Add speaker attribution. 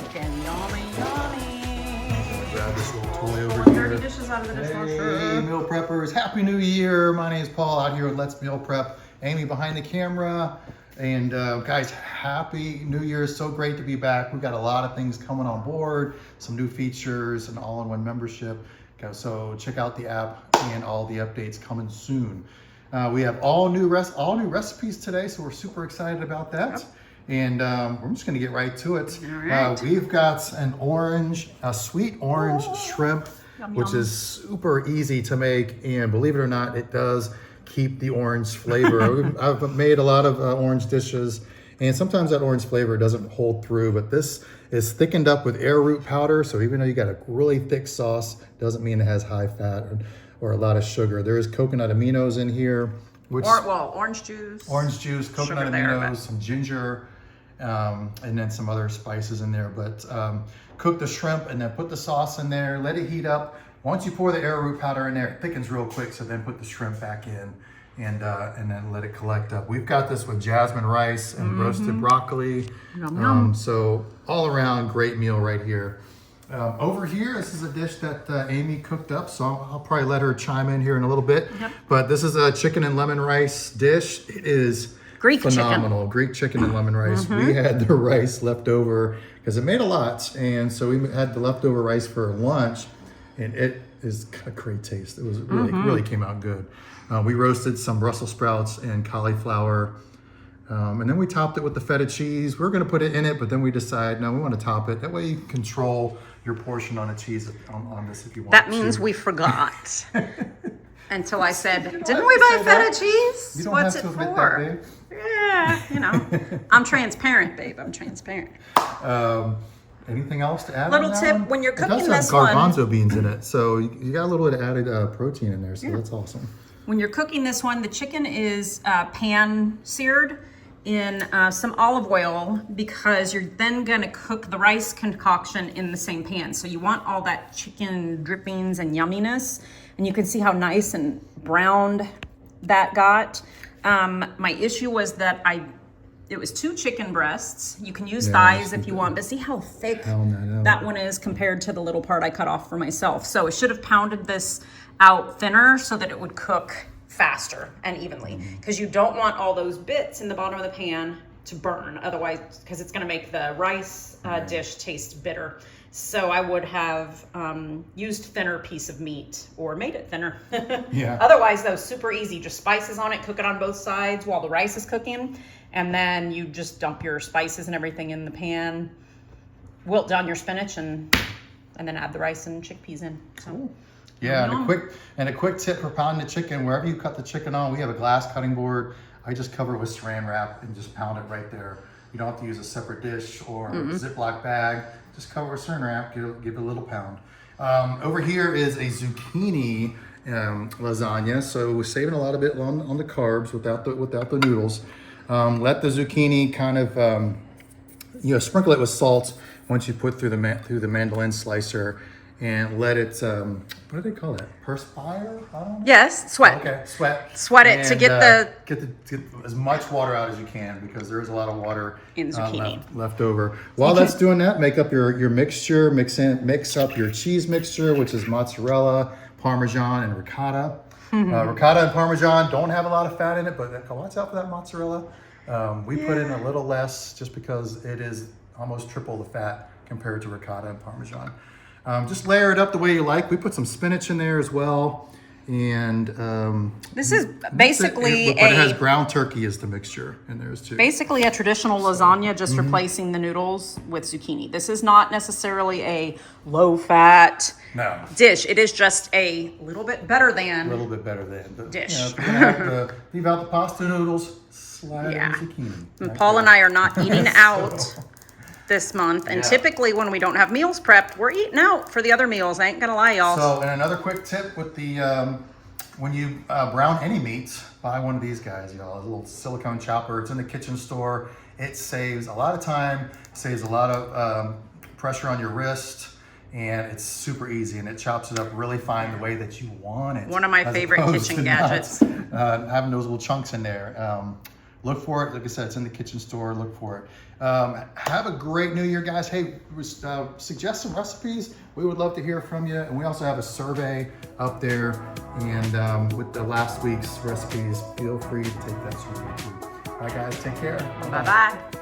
Speaker 1: looking yummy, yummy.
Speaker 2: Grab this little toy over
Speaker 1: All
Speaker 2: here.
Speaker 1: dirty dishes out of the dishwasher.
Speaker 2: Hey, meal preppers, Happy New Year. My name is Paul out here with Let's Meal Prep. Amy behind the camera. And guys, Happy New Year. So great to be back. We've got a lot of things coming on board, some new features, an all-in-one membership. So check out the app and all the updates coming soon. We have all new recipes today, so we're super excited about that. Yep. And we're just gonna get right to it.
Speaker 1: All right.
Speaker 2: We've got a sweet orange shrimp,
Speaker 1: Yum,
Speaker 2: which
Speaker 1: yum.
Speaker 2: is super easy to make. And believe it or not, it does keep the orange flavor. I've made a lot of orange dishes, and sometimes that orange flavor doesn't hold through, but this is thickened up with arrowroot powder. So even though you got a really thick sauce, doesn't mean it has high fat or a lot of sugar. There is coconut aminos in here. Which,
Speaker 1: Orange juice.
Speaker 2: Orange juice, coconut
Speaker 1: Sugar there,
Speaker 2: aminos,
Speaker 1: but-
Speaker 2: some ginger, and then some other spices in there. But cook the shrimp and then put the sauce in there, let it heat up. Once you pour the arrowroot powder in there, it thickens real quick, so then put the shrimp back in and then let it collect up. We've got this with jasmine rice and roasted broccoli.
Speaker 1: Yum, yum.
Speaker 2: So all around great meal right here. Over here, this is a dish that Amy cooked up, so I'll probably let her chime in here in a little bit.
Speaker 1: Yep.
Speaker 2: But this is a chicken and lemon rice dish. It is
Speaker 1: Greek
Speaker 2: phenomenal. Greek chicken and lemon rice. We had the rice left over because it made a lot, and so we had the leftover rice for lunch, and it is got a great taste. It was really came out good. We roasted some Brussels sprouts and cauliflower. And then we topped it with the feta cheese. We were going to put it in it, but then we decided, no, we want to top it. That way you can control your portion on the cheese on this if you want.
Speaker 1: That means we forgot. Until I said, didn't we buy feta cheese?
Speaker 2: You don't
Speaker 1: What's
Speaker 2: have
Speaker 1: it
Speaker 2: to admit
Speaker 1: for?
Speaker 2: that, babe.
Speaker 1: Yeah, you know. I'm transparent, babe. I'm transparent.
Speaker 2: Anything else to add?
Speaker 1: Little
Speaker 2: on that
Speaker 1: tip,
Speaker 2: one?
Speaker 1: when you're cooking
Speaker 2: it does
Speaker 1: this
Speaker 2: have
Speaker 1: one-
Speaker 2: garbanzo beans in it, so you got a little bit of added protein in there, so that's awesome.
Speaker 1: When you're cooking this one, the chicken is pan seared in some olive oil because you're then going to cook the rice concoction in the same pan. So you want all that chicken drippings and yumminess. And you can see how nice and browned that got. My issue was that it was 2 chicken breasts. You can use thighs if you want, but see how thick that one is compared to the little part I cut off for myself. So I should have pounded this out thinner so that it would cook faster and evenly, because you don't want all those bits in the bottom of the pan to burn, otherwise, because it's going to make the rice dish taste bitter. So I would have used thinner piece of meat or made it thinner.
Speaker 2: Yeah.
Speaker 1: Otherwise, though, super easy. Just spices on it, cook it on both sides while the rice is cooking, and then you just dump your spices and everything in the pan, wilt down your spinach, and then add the rice and chickpeas in. So.
Speaker 2: Yeah, and a quick tip for pounding the chicken, wherever you cut the chicken on, we have a glass cutting board. I just cover it with saran wrap and just pound it right there. You don't have to use a separate dish or a Ziploc bag. Just cover it with saran wrap, give it a little pound. Over here is a zucchini lasagna. So we're saving a lot of it on the carbs without the noodles. Let the zucchini kind of, sprinkle it with salt once you put through the mandolin slicer. And let it, what do they call that? Perspire? I don't know.
Speaker 1: Yes, sweat.
Speaker 2: Okay, sweat.
Speaker 1: Sweat it to
Speaker 2: get as much water out as you can, because there is a lot of water
Speaker 1: in zucchini
Speaker 2: left over. While that's doing that, make up your mixture. Mix up your cheese mixture, which is mozzarella, Parmesan, and ricotta. Ricotta and Parmesan don't have a lot of fat in it, but watch out for that mozzarella. We put in a little less just because it is almost triple the fat compared to ricotta and Parmesan. Just layer it up the way you like. We put some spinach in there as well. And
Speaker 1: this is basically
Speaker 2: but it has ground turkey as the mixture in there too.
Speaker 1: Basically a traditional lasagna, just replacing the noodles with zucchini. This is not necessarily a low-fat dish. It is just a little bit better than.
Speaker 2: But,
Speaker 1: dish.
Speaker 2: If you're gonna have to leave out the pasta noodles, slide in zucchini.
Speaker 1: And Paul and I are not eating out this month, and typically when we don't have meals prepped, we're eating out for the other meals. I ain't gonna lie, y'all.
Speaker 2: So, and another quick tip with the when you brown any meats, buy one of these guys, y'all. A little silicone chopper. It's in the kitchen store. It saves a lot of time, saves a lot of pressure on your wrist, and it's super easy, and it chops it up really fine the way that you want it.
Speaker 1: One of my favorite kitchen gadgets.
Speaker 2: Having those little chunks in there. look for it. Like I said, it's in the kitchen store. Look for it. Have a great New Year, guys. Hey, suggest some recipes. We would love to hear from you. And we also have a survey up there. And with the last week's recipes, feel free to take that survey too. All right, guys, take care.
Speaker 1: Bye-bye.